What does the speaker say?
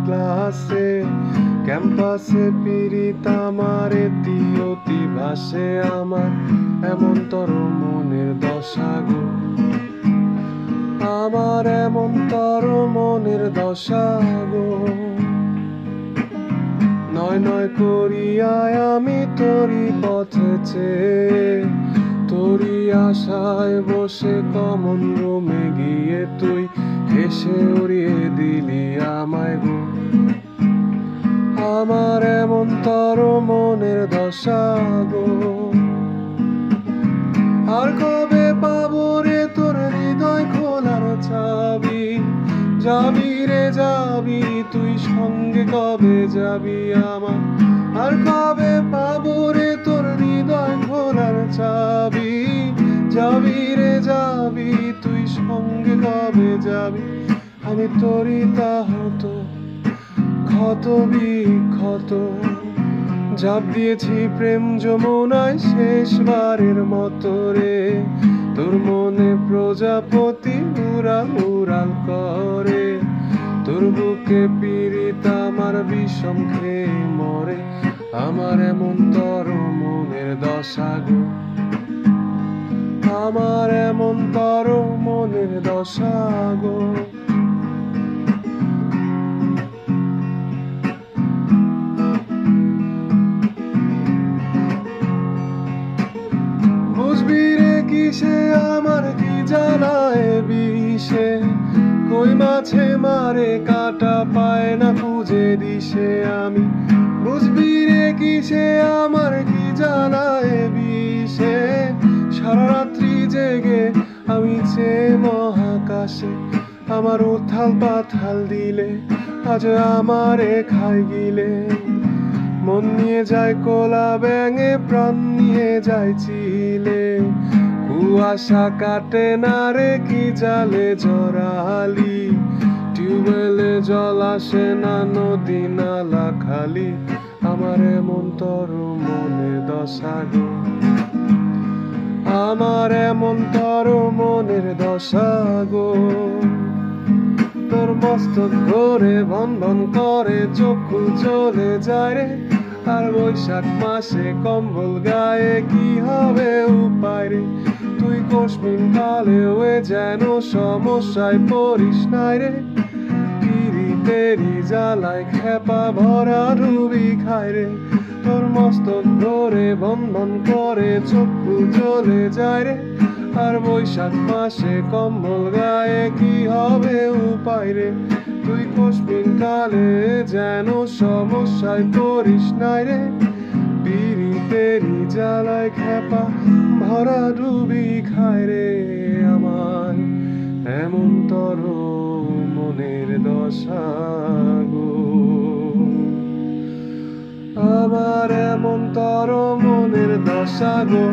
ক্লাসে ক্যাম্পাসে পিরিত আমার এতিয়তি ভাসে আমার এমন তর মনের দশা গো আমার এমন তর মনের দশা গো নয় নয় করিয়ায় আমি তোরি পথে চেয়ে তোরি আশায় বসে কমন রুমে গিয়ে তুই হেসে উড়িয়ে দিলি আমায় গো আমার এমন তর মনের দশা গো আর কবে পাবো রে তোর হৃদয় খোলার চাবি যাবি রে যাবি তুই সঙ্গে কবে যাবি আমার আর কবে পাবো রে তোর হৃদয় খোলার চাবি যাবি রে যাবি তুই সঙ্গে কবে যাবি আমি তোরই তাহত ক্ষত বিক্ষত ঝাঁপ দিয়েছি প্রেম যমুনায় শেষবারের মতো রে তোর মনে প্রজাপতি উড়াল উড়াল করে তোর বুকে পীড়িত আমার বিষম খেয়ে মরে আমার এমন তর মনের দশা গো আমার এমন তর মনের দশা গো বুঝবি রে কিসে আমার কি জ্বালায় বিষে কই মাছে মারে কাটা পায় না খুঁজে দিশে আমি বুঝবি রে কিসে আমার কি জ্বালায় বিষে সারা রাত্রি জেগে আমি চেয়ে মহাকাশে আমার উথাল পাথাল দিলে আজ আমারে খাই গিলে মন নিয়ে যায় কোলা ব্যাঙে প্রাণ নিয়ে যায় চিলে কুয়াশা কাটে না রে কি জালে জড়ালি টিউবওয়েলে জল আসে না নদী নালা খালি আমার এমন তর মনের দশা গো আমার এমন তর মনের দশা গো তোর মস্তক ঘরে ভন ভন করে চক্ষু চলে যায় রে আর বৈশাখ মাসে কম্বল গায়ে কি হবে উপায় রে তুই কসমিন কালেও যেন সমস্যায় পড়িস নাই রে পিরিতেরি জ্বালায় খেপা ভরা রুবি খায় রে তোর মস্তক ধরে ভন ভন করে চক্ষু চলে যায় রে আর বৈশাখ মাসে কম্বল গায়ে কি হবে উপায় রে তুই কসমিন কালে যেন সমস্যায় পড়িস নাই রে পিরিতেরি জ্বালায় খেপা ভরা ডুবি খায় রে আমার এমন তর মনের দশা গো আমার এমন তর মনের দশা গো